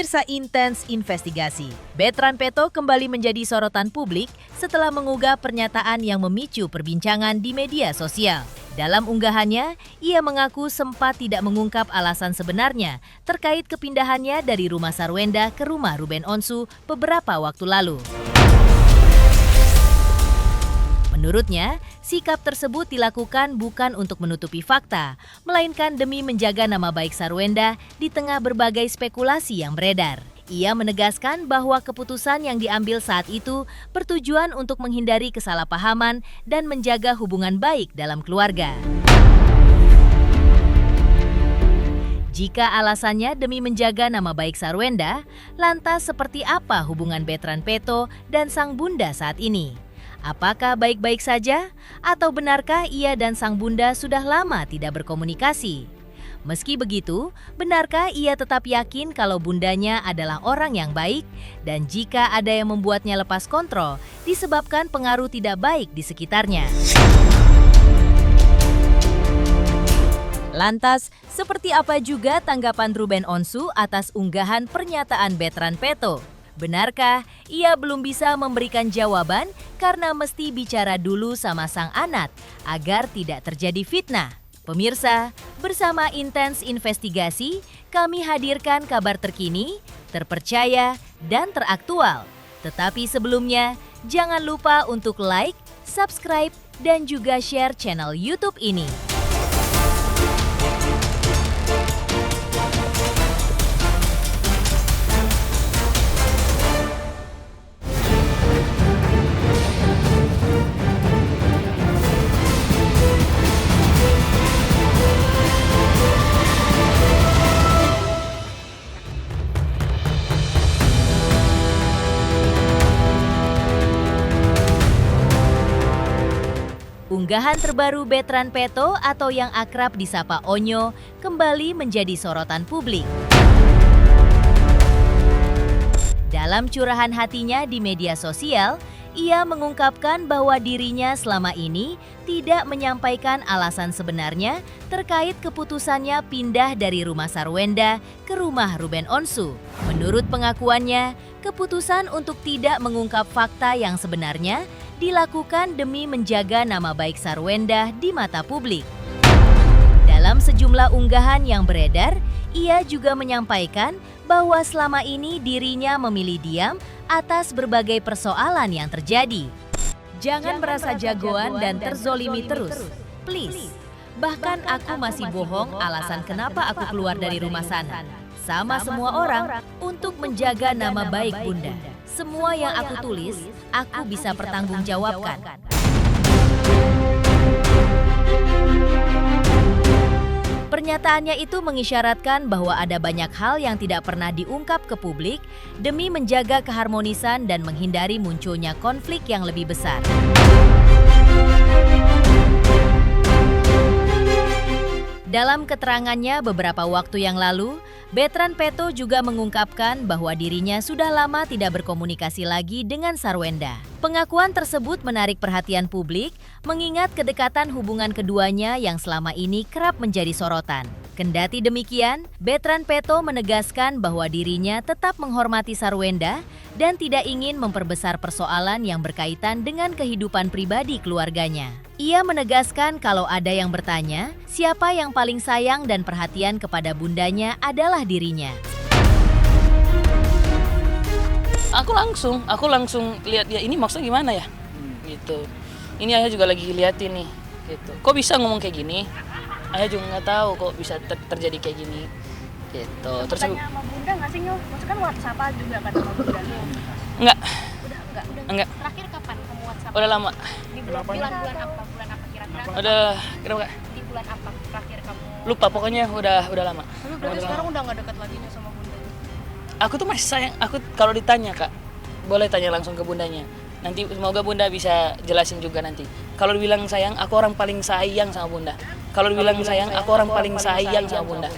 Pemirsa Intens Investigasi, Betran Peto kembali menjadi sorotan publik setelah mengunggah pernyataan yang memicu perbincangan di media sosial. Dalam unggahannya, ia mengaku sempat tidak mengungkap alasan sebenarnya terkait kepindahannya dari rumah Sarwenda ke rumah Ruben Onsu beberapa waktu lalu. Menurutnya, sikap tersebut dilakukan bukan untuk menutupi fakta, melainkan demi menjaga nama baik Sarwenda di tengah berbagai spekulasi yang beredar. Ia menegaskan bahwa keputusan yang diambil saat itu bertujuan untuk menghindari kesalahpahaman dan menjaga hubungan baik dalam keluarga. Jika alasannya demi menjaga nama baik Sarwenda, lantas seperti apa hubungan Betran Peto dan sang bunda saat ini? Apakah baik-baik saja? Atau benarkah ia dan sang bunda sudah lama tidak berkomunikasi? Meski begitu, benarkah ia tetap yakin kalau bundanya adalah orang yang baik? Dan jika ada yang membuatnya lepas kontrol, disebabkan pengaruh tidak baik di sekitarnya. Lantas, seperti apa juga tanggapan Ruben Onsu atas unggahan pernyataan Betran Peto? Benarkah ia belum bisa memberikan jawaban karena mesti bicara dulu sama sang anak agar tidak terjadi fitnah? Pemirsa, bersama Intens Investigasi, kami hadirkan kabar terkini, terpercaya, dan teraktual. Tetapi sebelumnya, jangan lupa untuk like, subscribe, dan juga share channel YouTube ini. Unggahan terbaru Betran Peto atau yang akrab disapa Onyo kembali menjadi sorotan publik. Dalam curahan hatinya di media sosial, ia mengungkapkan bahwa dirinya selama ini tidak menyampaikan alasan sebenarnya terkait keputusannya pindah dari rumah Sarwenda ke rumah Ruben Onsu. Menurut pengakuannya, keputusan untuk tidak mengungkap fakta yang sebenarnya dilakukan demi menjaga nama baik Sarwenda di mata publik. Dalam sejumlah unggahan yang beredar, ia juga menyampaikan bahwa selama ini dirinya memilih diam atas berbagai persoalan yang terjadi. Jangan merasa jagoan dan terzolimi terus, please. Bahkan aku masih bohong alasan kenapa aku keluar dari rumah sana. Sama semua orang untuk menjaga nama baik bunda. Semua yang aku tulis, aku bisa pertanggungjawabkan. Pernyataannya itu mengisyaratkan bahwa ada banyak hal yang tidak pernah diungkap ke publik demi menjaga keharmonisan dan menghindari munculnya konflik yang lebih besar. Dalam keterangannya beberapa waktu yang lalu, Betran Peto juga mengungkapkan bahwa dirinya sudah lama tidak berkomunikasi lagi dengan Sarwenda. Pengakuan tersebut menarik perhatian publik, mengingat kedekatan hubungan keduanya yang selama ini kerap menjadi sorotan. Kendati demikian, Betran Peto menegaskan bahwa dirinya tetap menghormati Sarwenda dan tidak ingin memperbesar persoalan yang berkaitan dengan kehidupan pribadi keluarganya. Ia menegaskan kalau ada yang bertanya, siapa yang paling sayang dan perhatian kepada bundanya adalah dirinya. Aku langsung lihat ya, ini maksudnya gimana ya? Gitu. Ini ayah juga lagi liatin nih, gitu. Kok bisa ngomong kayak gini? Ayah juga nggak tahu kok bisa terjadi kayak gini. Gitu. Terus tanya sama bunda nggak sih, Nyol? Maksudnya kan WhatsApp juga kan sama bunda. Enggak. Udah. Terakhir kapan kamu WhatsApp? Udah lama. Di bulan apa? Bulan apa kira-kira? Udah, kenapa? Di bulan apa terakhir kamu? Lupa, pokoknya udah lama. Berarti sekarang udah nggak dekat lagi nih sama bunda? Aku tuh masih sayang, aku kalau ditanya Kak, boleh tanya langsung ke bundanya. Nanti semoga bunda bisa jelasin juga nanti. Kalau dibilang sayang, aku orang paling sayang sama bunda. Kalau dibilang sayang, aku orang paling sayang sama bunda.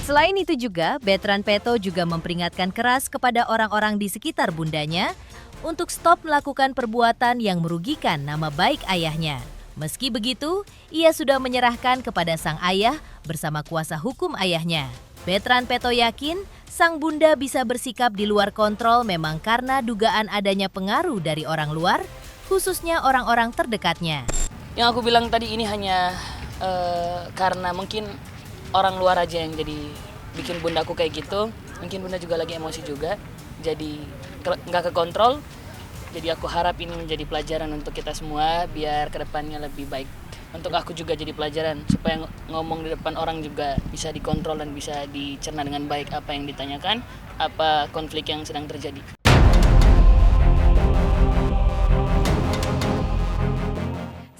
Selain itu juga, Betran Peto juga memperingatkan keras kepada orang-orang di sekitar bundanya untuk stop melakukan perbuatan yang merugikan nama baik ayahnya. Meski begitu, ia sudah menyerahkan kepada sang ayah bersama kuasa hukum ayahnya. Betran Peto yakin sang bunda bisa bersikap di luar kontrol memang karena dugaan adanya pengaruh dari orang luar, khususnya orang-orang terdekatnya. Yang aku bilang tadi ini hanya karena mungkin orang luar aja yang jadi bikin bundaku kayak gitu. Mungkin bunda juga lagi emosi juga, jadi nggak kekontrol. Jadi aku harap ini menjadi pelajaran untuk kita semua biar kedepannya lebih baik. Untuk aku juga jadi pelajaran supaya ngomong di depan orang juga bisa dikontrol dan bisa dicerna dengan baik apa yang ditanyakan, apa konflik yang sedang terjadi.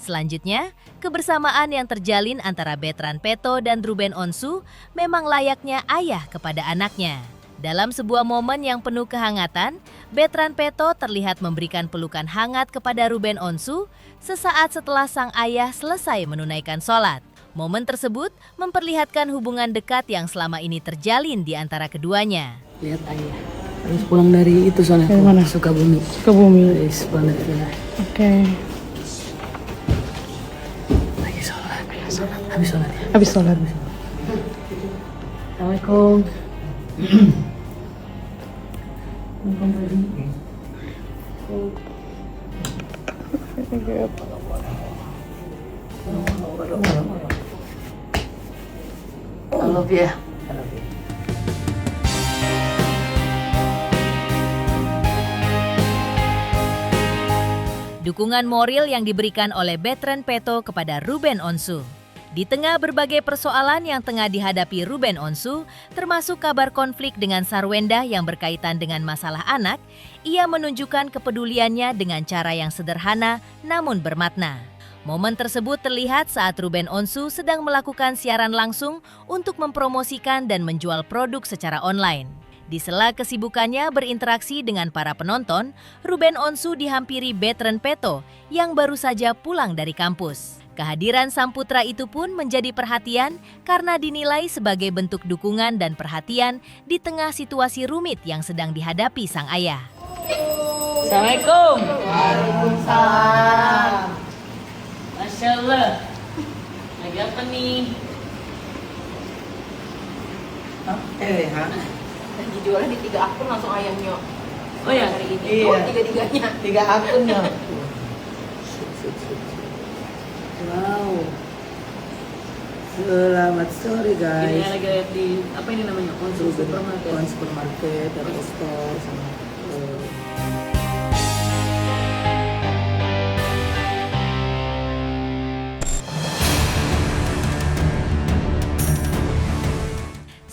Selanjutnya, kebersamaan yang terjalin antara Betran Peto dan Ruben Onsu memang layaknya ayah kepada anaknya. Dalam sebuah momen yang penuh kehangatan, Betran Peto terlihat memberikan pelukan hangat kepada Ruben Onsu sesaat setelah sang ayah selesai menunaikan sholat. Momen tersebut memperlihatkan hubungan dekat yang selama ini terjalin di antara keduanya. Lihat ayah, habis pulang dari itu soalnya dari mana? Sukabumi. Sukabumi. Habis banget ya. Oke. Lagi sholat. Habis sholat ya. Habis sholat. Assalamualaikum. I love you. Dukungan moral yang diberikan oleh Betran Peto kepada Ruben Onsu. Di tengah berbagai persoalan yang tengah dihadapi Ruben Onsu, termasuk kabar konflik dengan Sarwenda yang berkaitan dengan masalah anak, ia menunjukkan kepeduliannya dengan cara yang sederhana namun bermakna. Momen tersebut terlihat saat Ruben Onsu sedang melakukan siaran langsung untuk mempromosikan dan menjual produk secara online. Di sela kesibukannya berinteraksi dengan para penonton, Ruben Onsu dihampiri Betran Peto yang baru saja pulang dari kampus. Kehadiran sang putra itu pun menjadi perhatian karena dinilai sebagai bentuk dukungan dan perhatian di tengah situasi rumit yang sedang dihadapi sang ayah. Assalamualaikum. Waalaikumsalam. Masya Allah. Lagi apa nih? Lagi jualan di 3 akun langsung ayamnya. Oh ya? Hari ini. Iya. Oh, 3-3-nya. 3 akunnya. Wow. Selamat sore Ini guys. lagi lihat di apa ini namanya? Supermarket, ada store sama.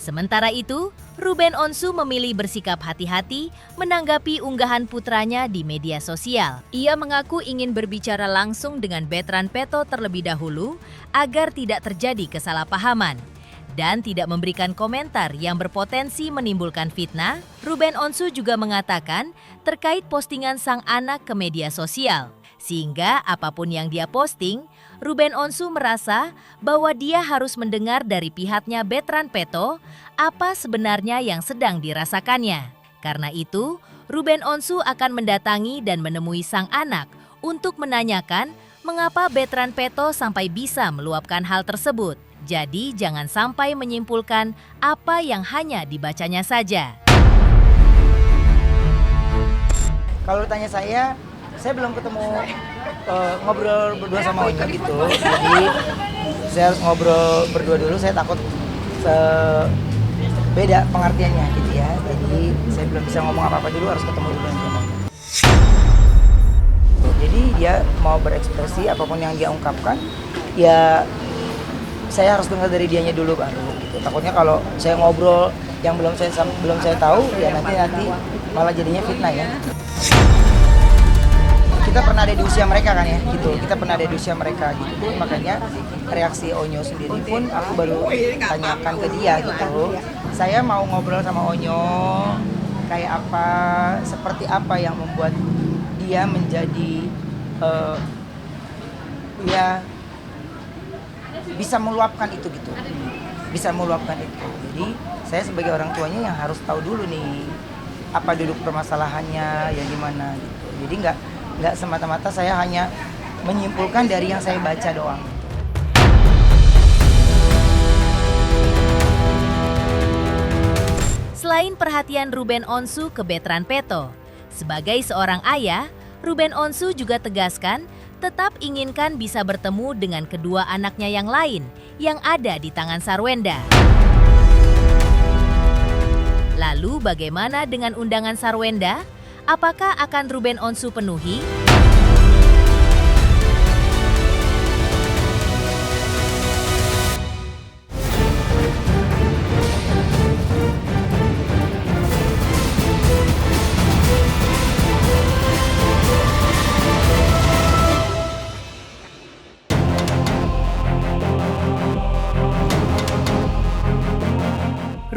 Sementara itu, Ruben Onsu memilih bersikap hati-hati menanggapi unggahan putranya di media sosial. Ia mengaku ingin berbicara langsung dengan Betran Peto terlebih dahulu agar tidak terjadi kesalahpahaman. Dan tidak memberikan komentar yang berpotensi menimbulkan fitnah, Ruben Onsu juga mengatakan terkait postingan sang anak ke media sosial. Sehingga apapun yang dia posting, Ruben Onsu merasa bahwa dia harus mendengar dari pihaknya Betran Peto apa sebenarnya yang sedang dirasakannya. Karena itu, Ruben Onsu akan mendatangi dan menemui sang anak untuk menanyakan mengapa Betran Peto sampai bisa meluapkan hal tersebut. Jadi jangan sampai menyimpulkan apa yang hanya dibacanya saja. Kalau ditanya saya belum ketemu ngobrol berdua sama Onyo gitu. Jadi saya harus ngobrol berdua dulu, saya takut beda pengertiannya gitu ya. Jadi saya belum bisa ngomong apa-apa dulu, harus ketemu dulu dengan Onyo. Jadi dia mau berekspresi apapun yang dia ungkapkan, ya saya harus dengar dari dianya dulu baru gitu. Takutnya kalau saya ngobrol yang belum saya tahu, ya nanti malah jadinya fitnah ya. Kita pernah ada di usia mereka kan ya gitu, kita pernah ada di usia mereka gitu, makanya reaksi Onyo sendiri pun aku baru tanyakan ke dia gitu, saya mau ngobrol sama Onyo kayak apa, seperti apa yang membuat dia menjadi ya bisa meluapkan itu gitu, bisa meluapkan itu. Jadi saya sebagai orang tuanya yang harus tahu dulu nih apa duduk permasalahannya, yang gimana gitu. Jadi nggak semata-mata saya hanya menyimpulkan dari yang saya baca doang. Selain perhatian Ruben Onsu ke Bertrand Peto, sebagai seorang ayah, Ruben Onsu juga tegaskan tetap inginkan bisa bertemu dengan kedua anaknya yang lain yang ada di tangan Sarwenda. Lalu bagaimana dengan undangan Sarwenda? Apakah akan Ruben Onsu penuhi?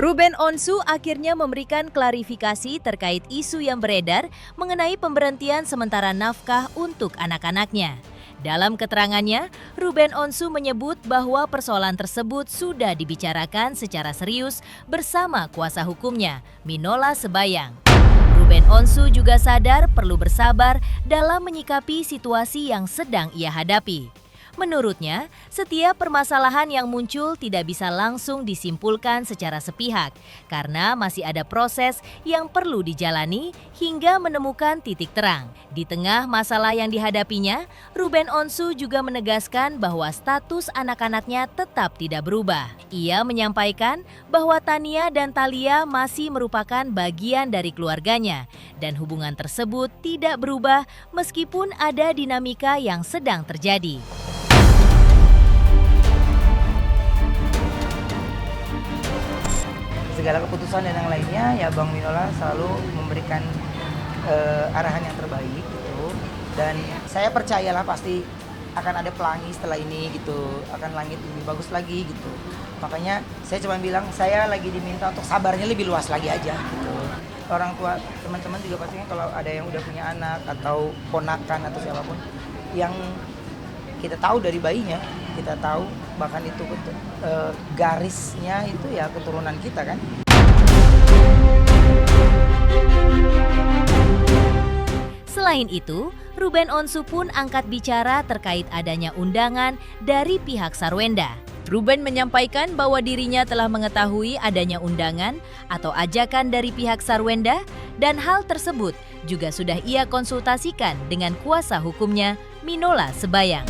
Ruben Onsu akhirnya memberikan klarifikasi terkait isu yang beredar mengenai pemberhentian sementara nafkah untuk anak-anaknya. Dalam keterangannya, Ruben Onsu menyebut bahwa persoalan tersebut sudah dibicarakan secara serius bersama kuasa hukumnya, Minola Sebayang. Ruben Onsu juga sadar perlu bersabar dalam menyikapi situasi yang sedang ia hadapi. Menurutnya, setiap permasalahan yang muncul tidak bisa langsung disimpulkan secara sepihak karena masih ada proses yang perlu dijalani hingga menemukan titik terang. Di tengah masalah yang dihadapinya, Ruben Onsu juga menegaskan bahwa status anak-anaknya tetap tidak berubah. Ia menyampaikan bahwa Tania dan Thalia masih merupakan bagian dari keluarganya dan hubungan tersebut tidak berubah meskipun ada dinamika yang sedang terjadi. Segala keputusan dan yang lainnya ya Bang Minola selalu memberikan arahan yang terbaik gitu, dan saya percayalah pasti akan ada pelangi setelah ini gitu, akan langit lebih bagus lagi gitu. Makanya saya cuma bilang saya lagi diminta untuk sabarnya lebih luas lagi aja gitu. Orang tua teman-teman juga pastinya kalau ada yang udah punya anak atau ponakan atau siapapun yang kita tahu dari bayinya, kita tahu bahkan itu garisnya itu ya keturunan kita kan. Selain itu, Ruben Onsu pun angkat bicara terkait adanya undangan dari pihak Sarwenda. Ruben menyampaikan bahwa dirinya telah mengetahui adanya undangan atau ajakan dari pihak Sarwenda dan hal tersebut juga sudah ia konsultasikan dengan kuasa hukumnya, Minola Sebayang.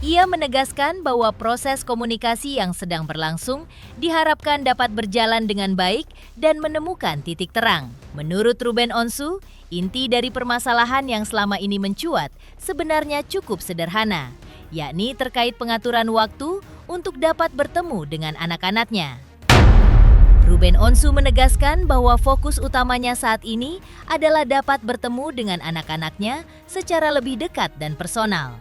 Ia menegaskan bahwa proses komunikasi yang sedang berlangsung diharapkan dapat berjalan dengan baik dan menemukan titik terang. Menurut Ruben Onsu, inti dari permasalahan yang selama ini mencuat sebenarnya cukup sederhana, yakni terkait pengaturan waktu untuk dapat bertemu dengan anak-anaknya. Ruben Onsu menegaskan bahwa fokus utamanya saat ini adalah dapat bertemu dengan anak-anaknya secara lebih dekat dan personal.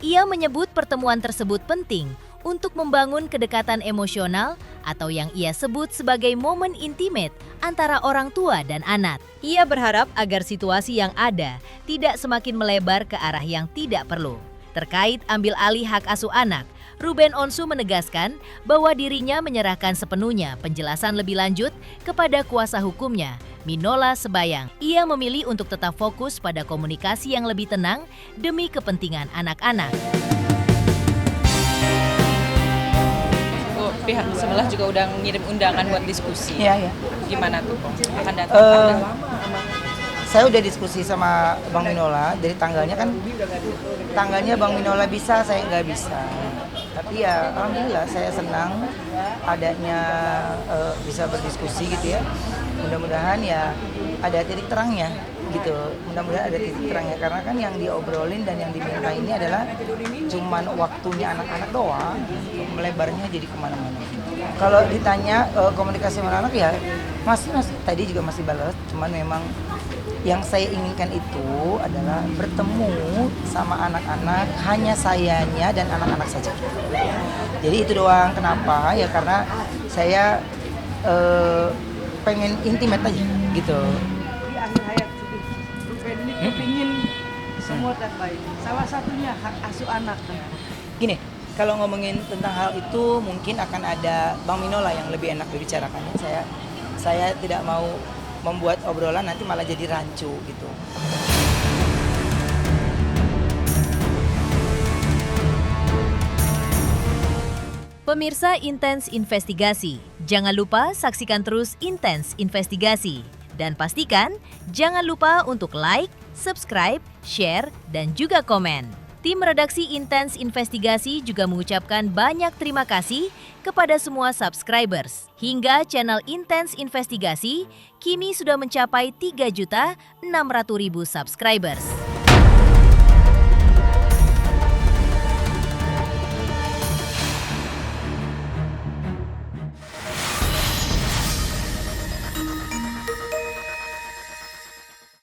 Ia menyebut pertemuan tersebut penting untuk membangun kedekatan emosional atau yang ia sebut sebagai momen intimate antara orang tua dan anak. Ia berharap agar situasi yang ada tidak semakin melebar ke arah yang tidak perlu. Terkait ambil alih hak asuh anak, Ruben Onsu menegaskan bahwa dirinya menyerahkan sepenuhnya penjelasan lebih lanjut kepada kuasa hukumnya, Minola Sebayang. Ia memilih untuk tetap fokus pada komunikasi yang lebih tenang demi kepentingan anak-anak. Pihak sebelah juga udah ngirim undangan buat diskusi. Iya. Gimana tuh? Akan datang? Saya udah diskusi sama Bang Minola, jadi tanggalnya Bang Minola bisa, saya nggak bisa. Tapi ya alhamdulillah saya senang adanya bisa berdiskusi gitu ya. Mudah-mudahan ya ada titik terangnya gitu. Mudah-mudahan ada titik terangnya karena kan yang diobrolin dan yang diminta ini adalah cuman waktunya anak-anak doang, melebarnya jadi kemana-mana. Kalau ditanya komunikasi sama anak ya masih tadi juga masih balas, cuman memang yang saya inginkan itu adalah bertemu sama anak-anak, hanya sayanya dan anak-anak saja. Jadi itu doang. Kenapa? Ya karena saya pengen intimate aja gitu. Di akhir hayat Ruben ini kepingin semua terbaik. Salah satunya hak asuh anak. Gini, kalau ngomongin tentang hal itu mungkin akan ada Bang Minola yang lebih enak dibicarakannya. Saya tidak mau membuat obrolan nanti malah jadi rancu gitu. Pemirsa Intens Investigasi, jangan lupa saksikan terus Intens Investigasi. Dan pastikan jangan lupa untuk like, subscribe, share, dan juga komen. Tim redaksi Intens Investigasi juga mengucapkan banyak terima kasih kepada semua subscribers. Hingga channel Intens Investigasi kini sudah mencapai 3.600.000 subscribers.